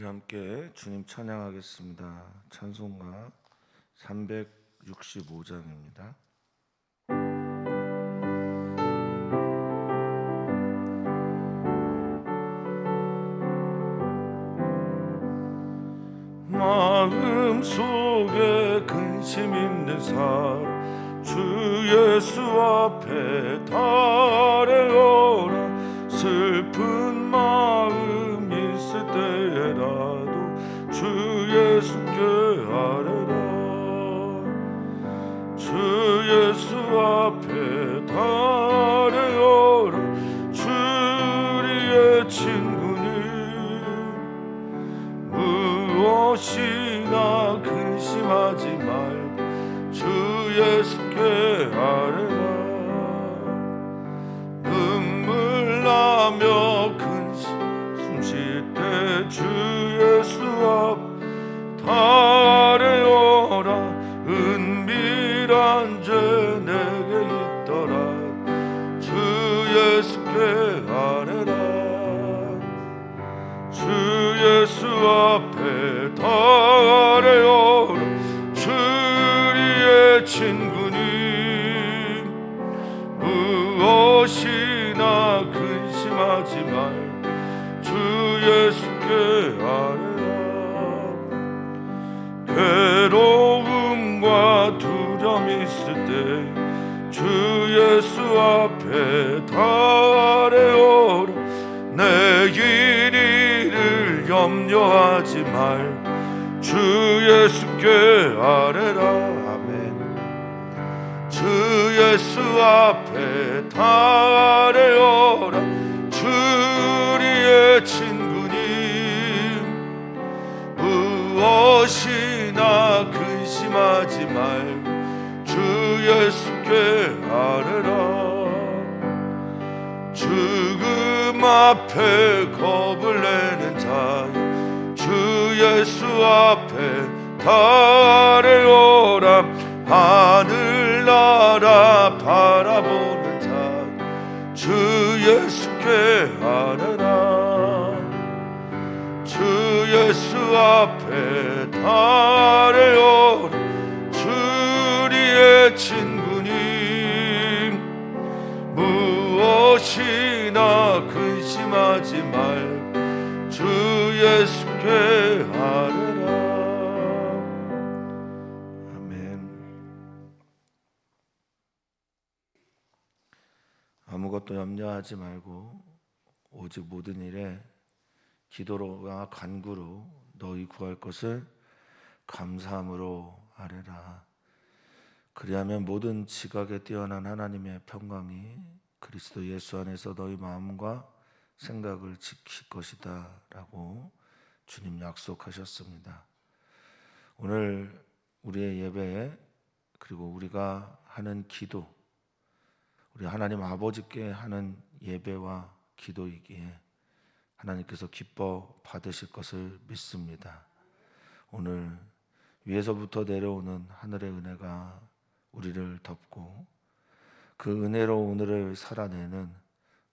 우리 함께 주님 찬양하겠습니다. 찬송가 365장입니다. 마음속에 근심 있는 사람 주 예수 앞에 달려오라. 슬픈 마음 있을 때라도 주 예수께 아뢰라. 주 예수 앞에 달려오라. 주리의 친구니 무엇이나 근심하지 말고 주 예수께 아뢰라. 눈물 나며 근심 숨쉴 때 주 예수 앞 달려오라. 은밀한 죄 내게 있더라. 주 예수께 아뢰라. 주 예수 앞에 달려오라. 주리의 친구니 무엇이나 근심하지 말고 주 예수께 아뢰라. 괴로움과 두려움 있을 때 주 예수 앞에 달려오라. 내일을 염려하지 말고 주 예수께 아뢰라. 아멘. 주 예수 앞에 달려오라. 주리의 친구니 무엇이나 근심하지 말고 주 예수께 아뢰라. 죽음 앞에 겁을 내는 자여 주 예수 앞에 달려오라. 하늘나라 바라보는 자여 주 예수께 아뢰라. 주 예수 앞에 달려오라. 주리의 친구니 무엇이나 근심하지 말고 주 예수께 아뢰라. 아멘. 아무것도 염려하지 말고 오직 모든 일에 기도로와 간구로 너희 구할 것을 감사함으로 아뢰라. 그리하면 모든 지각에 뛰어난 하나님의 평강이 그리스도 예수 안에서 너희 마음과 생각을 지킬 것이다 라고 주님 약속하셨습니다. 오늘 우리의 예배 그리고 우리가 하는 기도, 우리 하나님 아버지께 하는 예배와 기도이기에 하나님께서 기뻐 받으실 것을 믿습니다. 오늘 위에서부터 내려오는 하늘의 은혜가 우리를 덮고 그 은혜로 오늘을 살아내는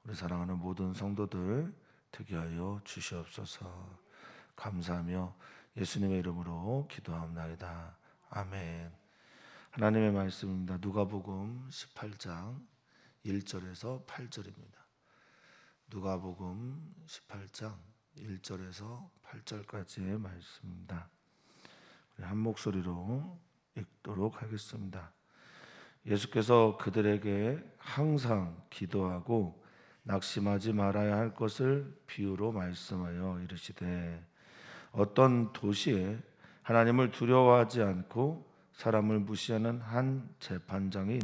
우리 사랑하는 모든 성도들 되게 하여 주시옵소서. 감사하며 예수님의 이름으로 기도하옵나이다. 아멘. 하나님의 말씀입니다. 누가복음 18장 1절에서 8절입니다. 누가복음 18장 1절에서 8절까지의 말씀입니다. 우리 한 목소리로 읽도록 하겠습니다. 예수께서 그들에게 항상 기도하고 낙심하지 말아야 할 것을 비유로 말씀하여 이르시되 어떤 도시에 하나님을 두려워하지 않고 사람을 무시하는 한 재판장이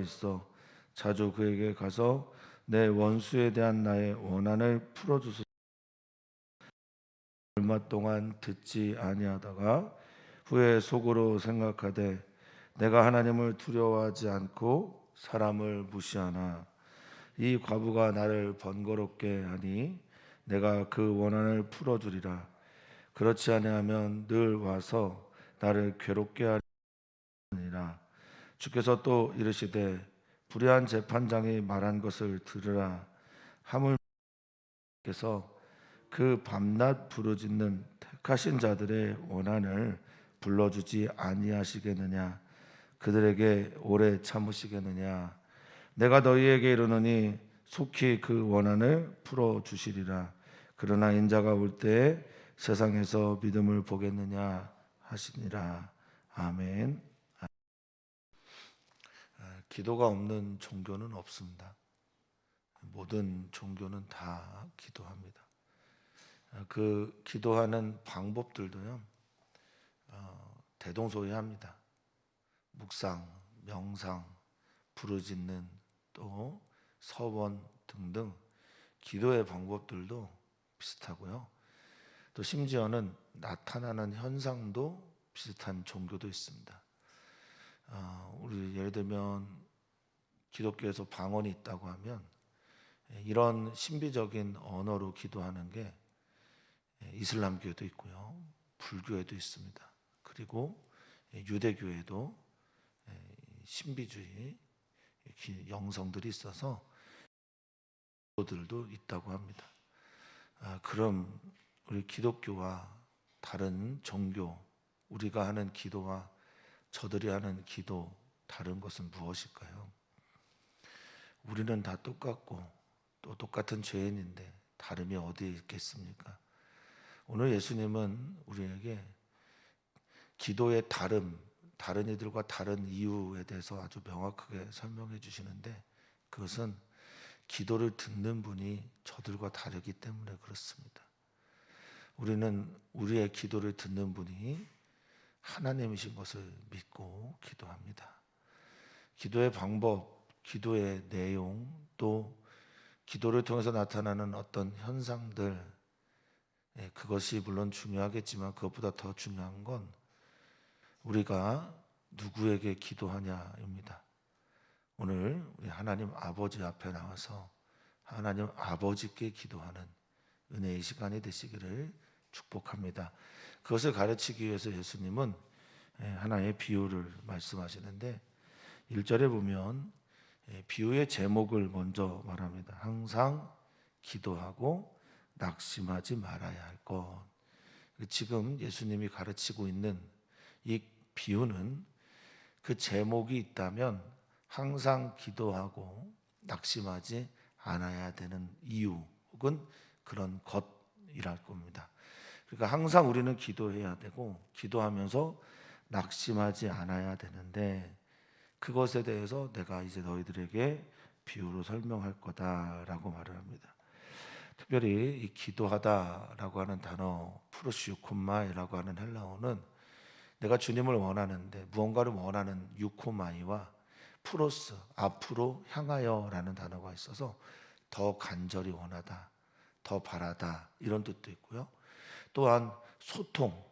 있어 자주 그에게 가서 내 원수에 대한 나의 원한을 풀어주소서. 얼마 동안 듣지 아니하다가 후에 속으로 생각하되 내가 하나님을 두려워하지 않고 사람을 무시하나 이 과부가 나를 번거롭게 하니 내가 그 원한을 풀어주리라. 그렇지 아니하면 늘 와서 나를 괴롭게 하리라. 주께서 또 이르시되 불의한 재판장이 말한 것을 들으라. 하물께서 그 밤낮 부르짖는 택하신 자들의 원한을 불러주지 아니하시겠느냐? 그들에게 오래 참으시겠느냐? 내가 너희에게 이르노니 속히 그 원한을 풀어 주시리라. 그러나 인자가 올 때에 세상에서 믿음을 보겠느냐 하시니라. 아멘. 기도가 없는 종교는 없습니다. 모든 종교는 다 기도합니다. 그 기도하는 방법들도요, 대동소이합니다. 묵상, 명상, 부르짖는, 또 서원 등등 기도의 방법들도 비슷하고요. 또 심지어는 나타나는 현상도 비슷한 종교도 있습니다. 우리 예를 들면 기독교에서 방언이 있다고 하면 이런 신비적인 언어로 기도하는 게 이슬람교에도 있고요, 불교에도 있습니다. 그리고 유대교에도 신비주의 영성들이 있어서 들도 있다고 합니다. 그럼 우리 기독교와 다른 종교, 우리가 하는 기도와 저들이 하는 기도, 다른 것은 무엇일까요? 우리는 다 똑같고 또 똑같은 죄인인데 다름이 어디에 있겠습니까? 오늘 예수님은 우리에게 기도의 다른 이들과 다른 이유에 대해서 아주 명확하게 설명해 주시는데, 그것은 기도를 듣는 분이 저들과 다르기 때문에 그렇습니다. 우리는 우리의 기도를 듣는 분이 하나님이신 것을 믿고 기도합니다. 기도의 방법, 기도의 내용, 또 기도를 통해서 나타나는 어떤 현상들, 그것이 물론 중요하겠지만 그것보다 더 중요한 건 우리가 누구에게 기도하냐입니다. 오늘 우리 하나님 아버지 앞에 나와서 하나님 아버지께 기도하는 은혜의 시간이 되시기를 축복합니다. 그것을 가르치기 위해서 예수님은 하나의 비유를 말씀하시는데, 1절에 보면 비유의 제목을 먼저 말합니다. 항상 기도하고 낙심하지 말아야 할 것. 지금 예수님이 가르치고 있는 이 비유는 그 제목이 있다면 항상 기도하고 낙심하지 않아야 되는 이유 혹은 그런 것이랄 겁니다. 그러니까 항상 우리는 기도해야 되고 기도하면서 낙심하지 않아야 되는데, 그것에 대해서 내가 이제 너희들에게 비유로 설명할 거다라고 말을 합니다. 특별히 이 기도하다라고 하는 단어, 프로시우콤마이라고 하는 헬라어는 내가 주님을 원하는데 무언가를 원하는 유코마이와 프로스, 앞으로 향하여라는 단어가 있어서 더 간절히 원하다, 더 바라다, 이런 뜻도 있고요. 또한 소통,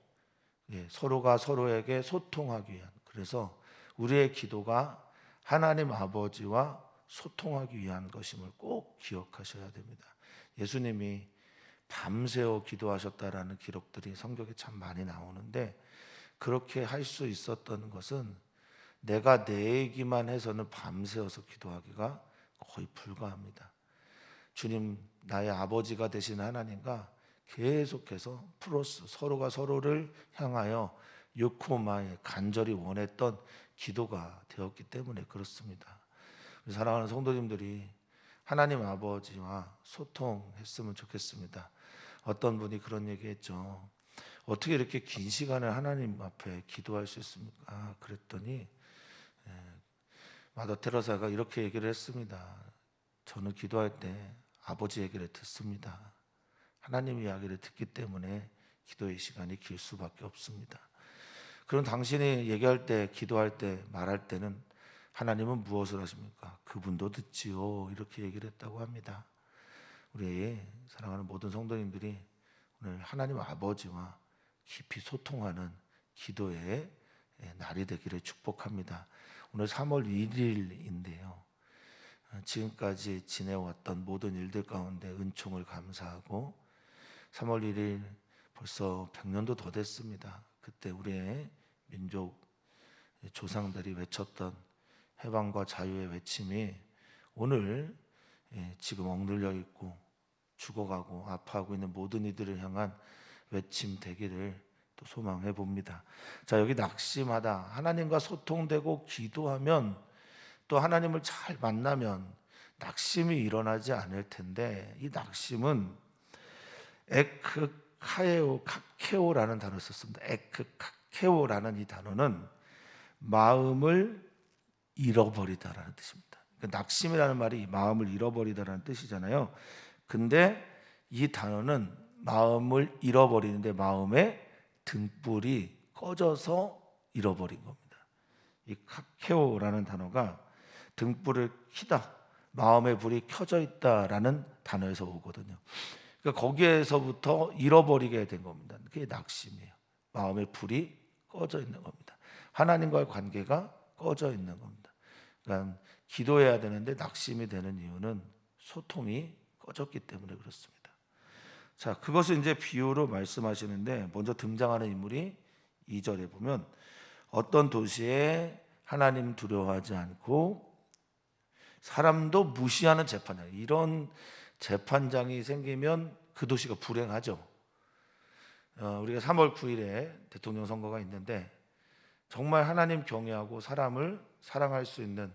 서로가 서로에게 소통하기 위한, 그래서 우리의 기도가 하나님 아버지와 소통하기 위한 것임을 꼭 기억하셔야 됩니다. 예수님이 밤새워 기도하셨다라는 기록들이 성경에 참 많이 나오는데, 그렇게 할 수 있었던 것은 내가 내 얘기만 해서는 밤새워서 기도하기가 거의 불가합니다. 주님, 나의 아버지가 되신 하나님과 계속해서 프로스, 서로가 서로를 향하여 요코마에 간절히 원했던 기도가 되었기 때문에 그렇습니다. 사랑하는 성도님들이 하나님 아버지와 소통했으면 좋겠습니다. 어떤 분이 그런 얘기했죠. 어떻게 이렇게 긴 시간을 하나님 앞에 기도할 수 있습니까? 그랬더니 마더 테레사가 이렇게 얘기를 했습니다. 저는 기도할 때 아버지 얘기를 듣습니다. 하나님 이야기를 듣기 때문에 기도의 시간이 길 수밖에 없습니다. 그럼 당신이 얘기할 때, 기도할 때, 말할 때는 하나님은 무엇을 하십니까? 그분도 듣지요. 이렇게 얘기를 했다고 합니다. 우리 사랑하는 모든 성도님들이 오늘 하나님 아버지와 깊이 소통하는 기도의 날이 되기를 축복합니다. 오늘 3월 1일인데요. 지금까지 지내왔던 모든 일들 가운데 은총을 감사하고 3월 1일 벌써 100년도 더 됐습니다. 그때 우리의 민족 조상들이 외쳤던 해방과 자유의 외침이 오늘 지금 억눌려 있고 죽어가고 아파하고 있는 모든 이들을 향한 외침 되기를 또 소망해 봅니다. 자, 여기 낙심하다, 하나님과 소통되고 기도하면 또 하나님을 잘 만나면 낙심이 일어나지 않을 텐데, 이 낙심은 카케오라는 단어를 썼습니다. 카케오라는 이 단어는 마음을 잃어버리다라는 뜻입니다. 그러니까 낙심이라는 말이 마음을 잃어버리다라는 뜻이잖아요. 근데 이 단어는 마음을 잃어버리는데 마음의 등불이 꺼져서 잃어버린 겁니다. 이 카케오라는 단어가 등불을 켜다, 마음의 불이 켜져 있다라는 단어에서 오거든요. 그러니까 거기에서부터 잃어버리게 된 겁니다. 그게 낙심이에요. 마음의 불이 꺼져 있는 겁니다. 하나님과의 관계가 꺼져 있는 겁니다. 그러니까 기도해야 되는데 낙심이 되는 이유는 소통이 꺼졌기 때문에 그렇습니다. 자, 그것을 이제 비유로 말씀하시는데, 먼저 등장하는 인물이 2절에 보면 어떤 도시에 하나님 두려워하지 않고 사람도 무시하는 재판장, 이런 재판장이 생기면 그 도시가 불행하죠. 우리가 3월 9일에 대통령 선거가 있는데, 정말 하나님 경외하고 사람을 사랑할 수 있는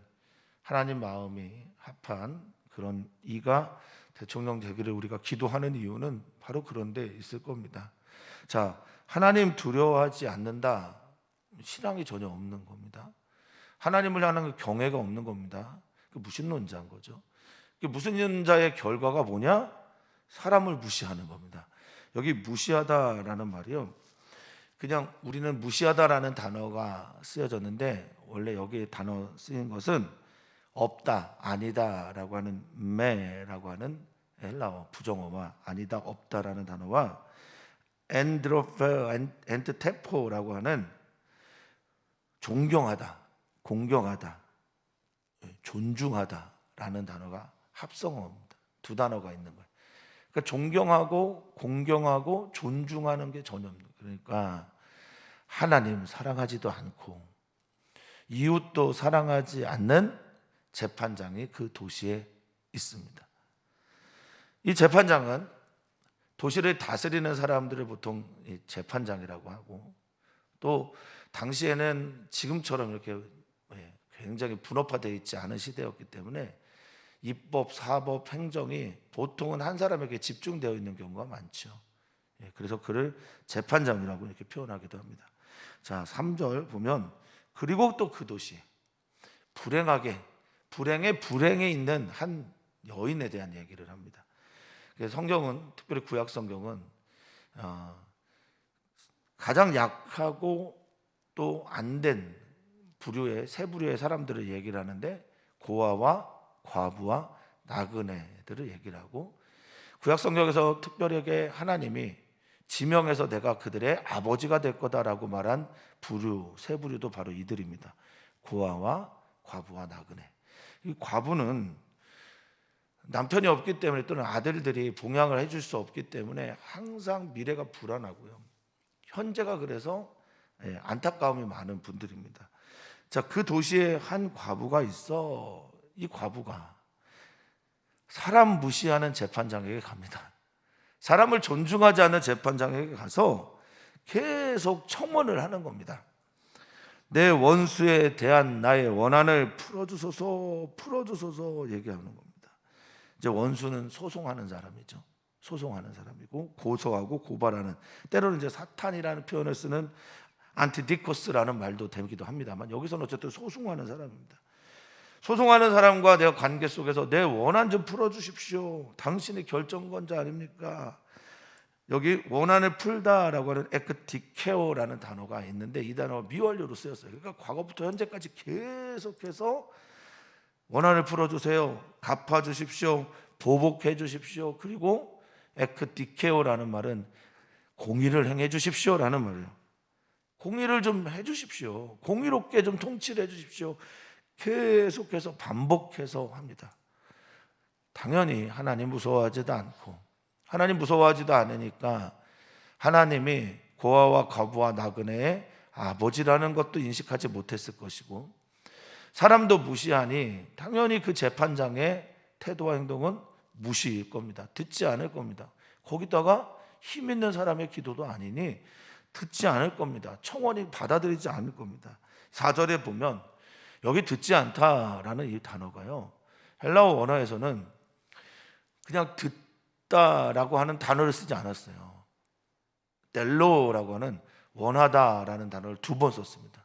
하나님 마음이 합한 그런 이가 대통령 되기를 우리가 기도하는 이유는 바로 그런 데 있을 겁니다. 자, 하나님 두려워하지 않는다, 신앙이 전혀 없는 겁니다. 하나님을 향한 경외가 없는 겁니다. 그 무신론자인 거죠. 그 무신론자의 결과가 뭐냐? 사람을 무시하는 겁니다. 여기 무시하다라는 말이요, 그냥 우리는 무시하다라는 단어가 쓰여졌는데, 원래 여기 단어 쓰인 것은 없다, 아니다라고 하는 메라고 하는 헬라어 부정어와 아니다, 없다라는 단어와 엔드테포라고 하는 존경하다, 공경하다, 존중하다라는 단어가 합성어입니다. 두 단어가 있는 거예요. 그러니까 존경하고 공경하고 존중하는 게 전혀 없는 거예요. 그러니까 하나님 사랑하지도 않고 이웃도 사랑하지 않는 재판장이 그 도시에 있습니다. 이 재판장은 도시를 다스리는 사람들을 보통 재판장이라고 하고, 또 당시에는 지금처럼 이렇게 굉장히 분업화되어 있지 않은 시대였기 때문에 입법, 사법, 행정이 보통은 한 사람에게 집중되어 있는 경우가 많죠. 그래서 그를 재판장이라고 이렇게 표현하기도 합니다. 자, 3절 보면 그리고 또 그 도시 불행에 있는 한 여인에 대한 얘기를 합니다. 그래서 성경은, 특별히 구약 성경은 가장 약하고 또 안 된 부류의 세 부류의 사람들을 얘기를 하는데, 고아와 과부와 나그네들을 얘기를 하고, 구약 성경에서 특별하게 하나님이 지명해서 내가 그들의 아버지가 될 거다라고 말한 부류, 세 부류도 바로 이들입니다. 고아와 과부와 나그네. 이 과부는 남편이 없기 때문에, 또는 아들들이 봉양을 해줄 수 없기 때문에 항상 미래가 불안하고요, 현재가 그래서 안타까움이 많은 분들입니다. 자, 그 도시에 한 과부가 있어. 이 과부가 사람 무시하는 재판장에게 갑니다. 사람을 존중하지 않는 재판장에게 가서 계속 청원을 하는 겁니다. 내 원수에 대한 나의 원한을 풀어주소서 얘기하는 겁니다. 이제 원수는 소송하는 사람이죠. 소송하는 사람이고, 고소하고 고발하는, 때로는 이제 사탄이라는 표현을 쓰는 안티디코스라는 말도 되기도 합니다만, 여기서는 어쨌든 소송하는 사람입니다. 소송하는 사람과 내가 관계 속에서 내 원한 좀 풀어주십시오. 당신이 결정권자 아닙니까? 여기 원한을 풀다라고 하는 에크디케오라는 단어가 있는데, 이 단어가 미완료로 쓰였어요. 그러니까 과거부터 현재까지 계속해서 원한을 풀어주세요, 갚아주십시오, 보복해 주십시오. 그리고 에크디케오라는 말은 공의를 행해 주십시오라는 말이에요. 공의를 좀 해주십시오. 공의롭게 좀 통치를 해주십시오. 계속해서 반복해서 합니다. 당연히 하나님 무서워하지도 않고, 하나님 무서워하지도 않으니까 하나님이 고아와 과부와 나그네의 아버지라는 것도 인식하지 못했을 것이고, 사람도 무시하니 당연히 그 재판장의 태도와 행동은 무시일 겁니다. 듣지 않을 겁니다. 거기다가 힘 있는 사람의 기도도 아니니 듣지 않을 겁니다. 청원이 받아들이지 않을 겁니다. 4절에 보면 여기 듣지 않다라는 이 단어가요, 헬라어 원어에서는 그냥 듣다라고 하는 단어를 쓰지 않았어요. 델로라고 하는 원하다라는 단어를 2번 썼습니다.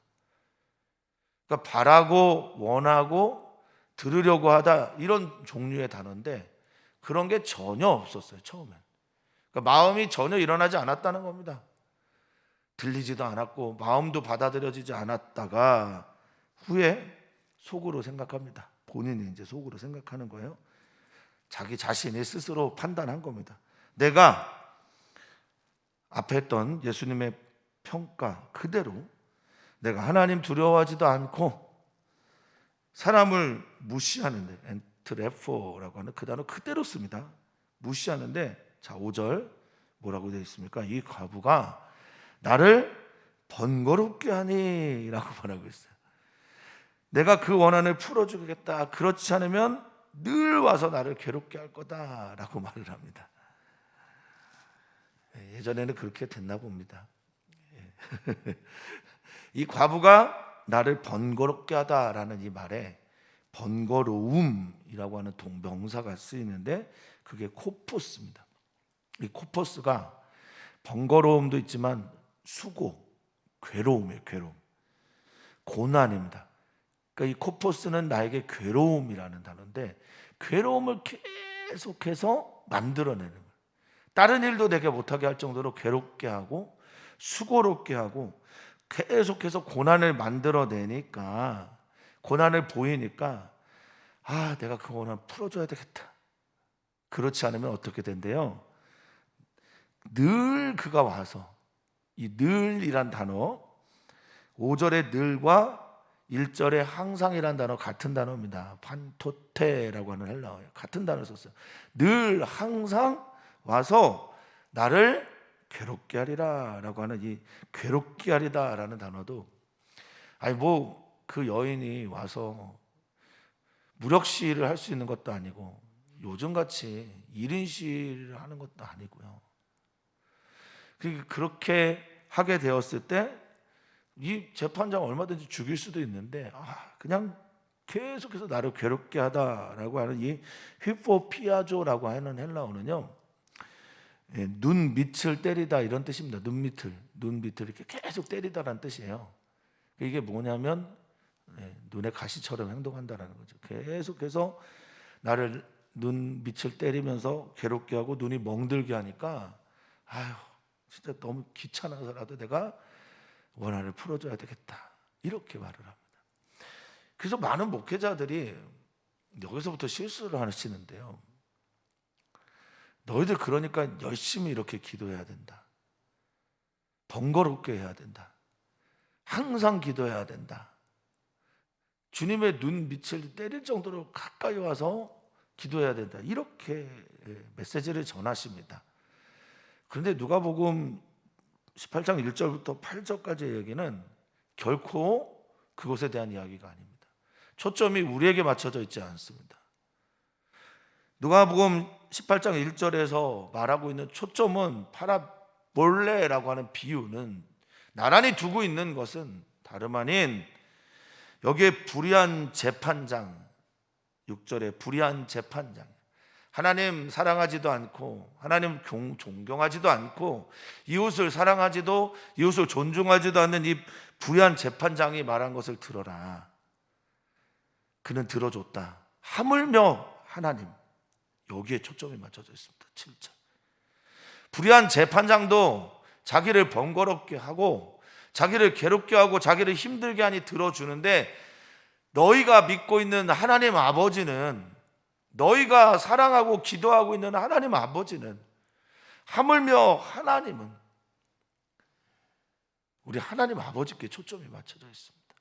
그러니까 바라고 원하고 들으려고 하다, 이런 종류의 단어인데 그런 게 전혀 없었어요. 처음엔. 그러니까 마음이 전혀 일어나지 않았다는 겁니다. 들리지도 않았고 마음도 받아들여지지 않았다가 후에 속으로 생각합니다. 본인이 이제 속으로 생각하는 거예요. 자기 자신이 스스로 판단한 겁니다. 내가 앞에 했던 예수님의 평가 그대로 내가 하나님 두려워하지도 않고 사람을 무시하는데, 엔트레포라고 하는 그 단어 그대로 씁니다. 무시하는데, 자 5절 뭐라고 되어 있습니까? 이 과부가 나를 번거롭게 하니 라고 말하고 있어요. 내가 그 원한을 풀어주겠다, 그렇지 않으면 늘 와서 나를 괴롭게 할 거다 라고 말을 합니다. 예전에는 그렇게 됐나 봅니다. 이 과부가 나를 번거롭게 하다라는 이 말에 번거로움이라고 하는 동명사가 쓰이는데 그게 코포스입니다. 이 코포스가 번거로움도 있지만 수고, 괴로움이에요. 괴로움, 고난입니다. 그러니까 이 코포스는 나에게 괴로움이라는 단어인데 괴로움을 계속해서 만들어내는 거예요. 다른 일도 내게 못하게 할 정도로 괴롭게 하고 수고롭게 하고 계속해서 고난을 만들어내니까, 고난을 보이니까 내가 그 고난 풀어줘야 되겠다. 그렇지 않으면 어떻게 된대요? 늘 그가 와서, 이 늘이란 단어 5절의 늘과 1절의 항상이란 단어 같은 단어입니다. 판토테라고 하는 헬라어예요. 같은 단어를 썼어요. 늘 항상 와서 나를 괴롭게 하리라 라고 하는 이 괴롭게 하리다 라는 단어도, 그 여인이 와서 무력시위를 할 수 있는 것도 아니고 요즘같이 1인 시위를 하는 것도 아니고요. 그렇게 하게 되었을 때 이 재판장 얼마든지 죽일 수도 있는데 그냥 계속해서 나를 괴롭게 하다라고 하는 이 휘포피아조라고 하는 헬라어는요, 눈 밑을 때리다 이런 뜻입니다. 눈 밑을 이렇게 계속 때리다라는 뜻이에요. 이게 뭐냐면 눈의 가시처럼 행동한다라는 거죠. 계속해서 나를 눈 밑을 때리면서 괴롭게 하고 눈이 멍들게 하니까 진짜 너무 귀찮아서라도 내가 원한을 풀어줘야 되겠다, 이렇게 말을 합니다. 그래서 많은 목회자들이 여기서부터 실수를 하시는데요, 너희들 그러니까 열심히 이렇게 기도해야 된다, 번거롭게 해야 된다, 항상 기도해야 된다, 주님의 눈 밑을 때릴 정도로 가까이 와서 기도해야 된다, 이렇게 메시지를 전하십니다. 그런데 누가복음 18장 1절부터 8절까지의 얘기는 결코 그것에 대한 이야기가 아닙니다. 초점이 우리에게 맞춰져 있지 않습니다. 누가복음 18장 1절에서 말하고 있는 초점은 파라볼레라고 하는 비유는, 나란히 두고 있는 것은 다름 아닌 여기에 불의한 재판장, 6절에 불의한 재판장, 하나님 사랑하지도 않고 하나님 존경하지도 않고 이웃을 사랑하지도 이웃을 존중하지도 않는 이 불의한 재판장이 말한 것을 들어라. 그는 들어줬다. 하물며 하나님, 여기에 초점이 맞춰져 있습니다. 7절. 불의한 재판장도 자기를 번거롭게 하고 자기를 괴롭게 하고 자기를 힘들게 하니 들어주는데, 너희가 믿고 있는 하나님 아버지는, 너희가 사랑하고 기도하고 있는 하나님 아버지는, 하물며 하나님은 우리 하나님 아버지께 초점이 맞춰져 있습니다.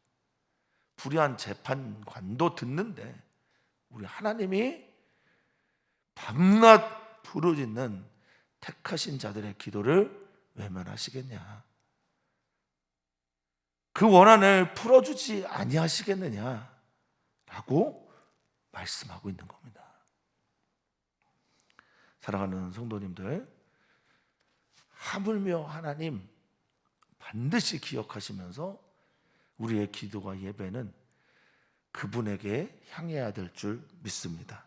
불의한 재판관도 듣는데 우리 하나님이 밤낮 부르짖는 택하신 자들의 기도를 외면하시겠냐? 그 원한을 풀어주지 아니하시겠느냐라고 말씀하고 있는 겁니다. 사랑하는 성도님들, 하물며 하나님 반드시 기억하시면서 우리의 기도와 예배는 그분에게 향해야 될 줄 믿습니다.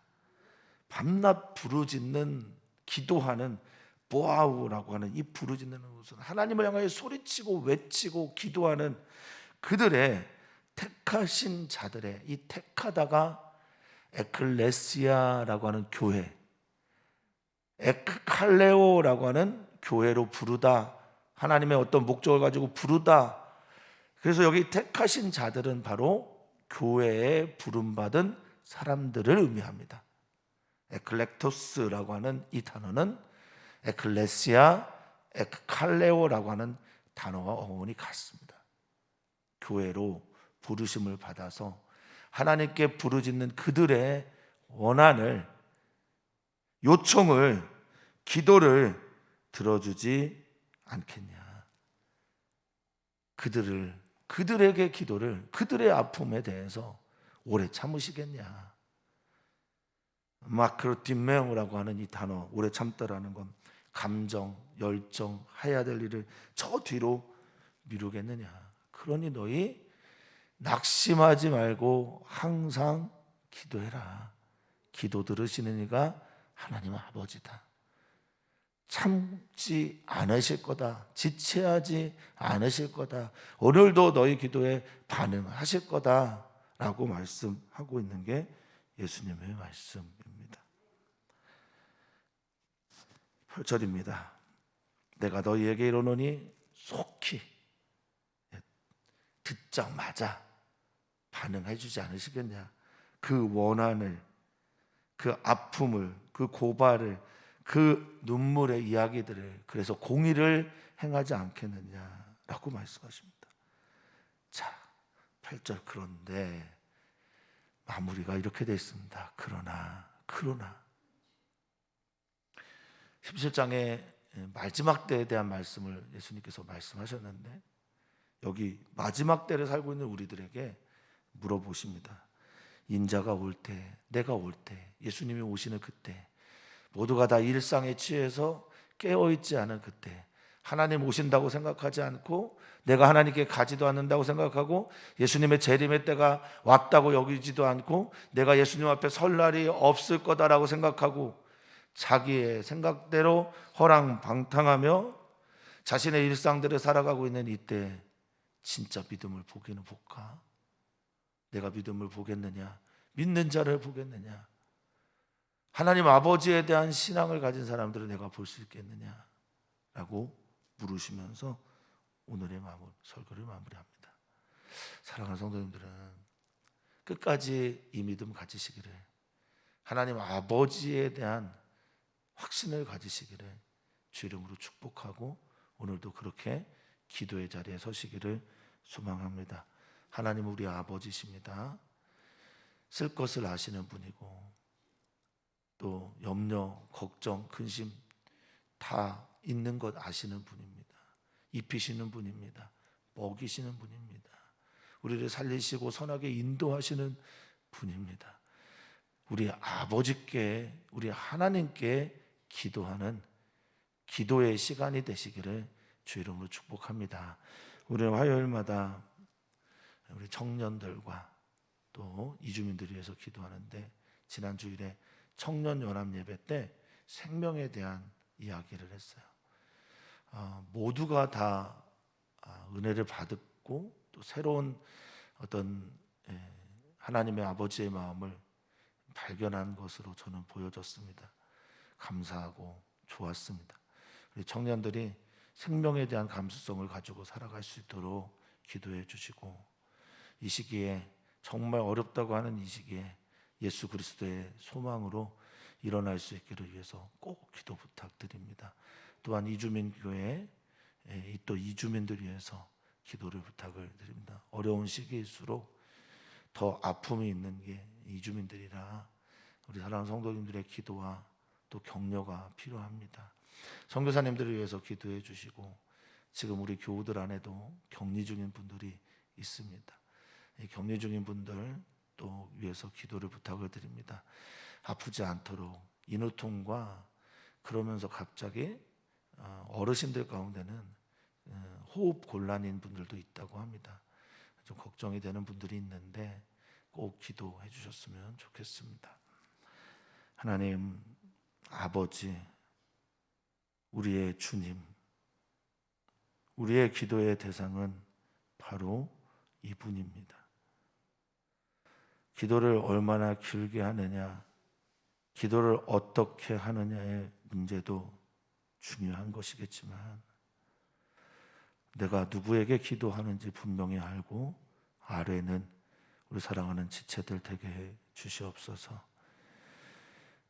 밤낮 부르짖는 기도하는 보아우라고 하는 이 부르짖는 것은 하나님을 향하여 소리치고 외치고 기도하는 그들의 택하신 자들의 이 택하다가 에클레시아라고 하는 교회, 에크칼레오라고 하는 교회로 부르다, 하나님의 어떤 목적을 가지고 부르다. 그래서 여기 택하신 자들은 바로 교회에 부름받은 사람들을 의미합니다. 에클렉토스라고 하는 이 단어는 에클레시아, 에크칼레오라고 하는 단어와 어원이 같습니다. 교회로 부르심을 받아서 하나님께 부르짖는 그들의 원한을, 요청을, 기도를 들어주지 않겠냐. 그들에게 기도를, 그들의 아픔에 대해서 오래 참으시겠냐. 마크로티메오라고 하는 이 단어, 오래 참다라는 건 감정, 열정, 해야 될 일을 저 뒤로 미루겠느냐. 그러니 너희 낙심하지 말고 항상 기도해라. 기도 들으시는 이가 하나님 아버지다. 참지 않으실 거다. 지체하지 않으실 거다. 오늘도 너희 기도에 반응하실 거다 라고 말씀하고 있는 게 예수님의 말씀입니다. 8절입니다. 내가 너희에게 이르노니 속히, 듣자마자 반응해 주지 않으시겠냐. 그 원한을, 그 아픔을, 그 고발을, 그 눈물의 이야기들을, 그래서 공의를 행하지 않겠느냐라고 말씀하십니다. 자, 8절 그런데 마무리가 이렇게 되어 있습니다. 그러나 17장의 마지막 때에 대한 말씀을 예수님께서 말씀하셨는데 여기 마지막 때를 살고 있는 우리들에게 물어보십니다. 인자가 올 때, 내가 올 때, 예수님이 오시는 그때, 모두가 다 일상에 취해서 깨어있지 않은 그때, 하나님 오신다고 생각하지 않고 내가 하나님께 가지도 않는다고 생각하고 예수님의 재림의 때가 왔다고 여기지도 않고 내가 예수님 앞에 설 날이 없을 거다라고 생각하고 자기의 생각대로 허랑방탕하며 자신의 일상들을 살아가고 있는 이때 진짜 믿음을 보기는 볼까? 내가 믿음을 보겠느냐? 믿는 자를 보겠느냐? 하나님 아버지에 대한 신앙을 가진 사람들을 내가 볼 수 있겠느냐? 라고 물으시면서 오늘의 설교를 마무리합니다. 사랑하는 성도님들은 끝까지 이 믿음 가지시기를, 하나님 아버지에 대한 확신을 가지시기를 주 이름으로 축복하고 오늘도 그렇게 기도의 자리에 서시기를 소망합니다. 하나님 우리 아버지십니다. 쓸 것을 아시는 분이고 또 염려, 걱정, 근심 다 있는 것 아시는 분입니다. 입히시는 분입니다. 먹이시는 분입니다. 우리를 살리시고 선하게 인도하시는 분입니다. 우리 아버지께, 우리 하나님께 기도하는 기도의 시간이 되시기를 주 이름으로 축복합니다. 우리는 화요일마다 우리 청년들과 또 이주민들을 위해서 기도하는데 지난 주일에 청년 연합 예배 때 생명에 대한 이야기를 했어요. 모두가 다 은혜를 받았고 또 새로운 어떤 하나님의 아버지의 마음을 발견한 것으로 저는 보여졌습니다. 감사하고 좋았습니다. 우리 청년들이 생명에 대한 감수성을 가지고 살아갈 수 있도록 기도해 주시고 이 시기에 정말 어렵다고 하는 이 시기에 예수 그리스도의 소망으로 일어날 수 있기를 위해서 꼭 기도 부탁드립니다. 또한 이주민 교회 또 이주민들 위해서 기도를 부탁을 드립니다. 어려운 시기일수록 더 아픔이 있는 게 이주민들이라 우리 사랑하는 성도님들의 기도와 또 격려가 필요합니다. 선교사님들을 위해서 기도해 주시고 지금 우리 교우들 안에도 격리 중인 분들이 있습니다. 격리 중인 분들 또 위해서 기도를 부탁을 드립니다. 아프지 않도록 인후통과 그러면서 갑자기 어르신들 가운데는 호흡 곤란인 분들도 있다고 합니다. 좀 걱정이 되는 분들이 있는데 꼭 기도해 주셨으면 좋겠습니다. 하나님 아버지, 우리의 주님, 우리의 기도의 대상은 바로 이분입니다. 기도를 얼마나 길게 하느냐, 기도를 어떻게 하느냐의 문제도 중요한 것이겠지만 내가 누구에게 기도하는지 분명히 알고 아래는 우리 사랑하는 지체들 되게 해 주시옵소서.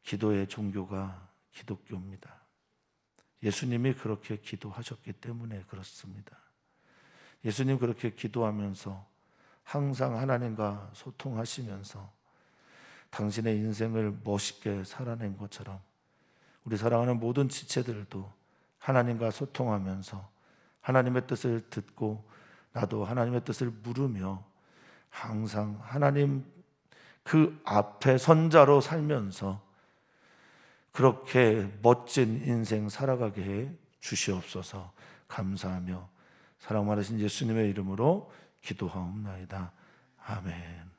기도의 종교가 기독교입니다. 예수님이 그렇게 기도하셨기 때문에 그렇습니다. 예수님 그렇게 기도하면서 항상 하나님과 소통하시면서 당신의 인생을 멋있게 살아낸 것처럼 우리 사랑하는 모든 지체들도 하나님과 소통하면서 하나님의 뜻을 듣고 나도 하나님의 뜻을 물으며 항상 하나님 그 앞에 선자로 살면서 그렇게 멋진 인생 살아가게 해 주시옵소서. 감사하며 사랑 많으신 예수님의 이름으로 기도하옵나이다. 아멘.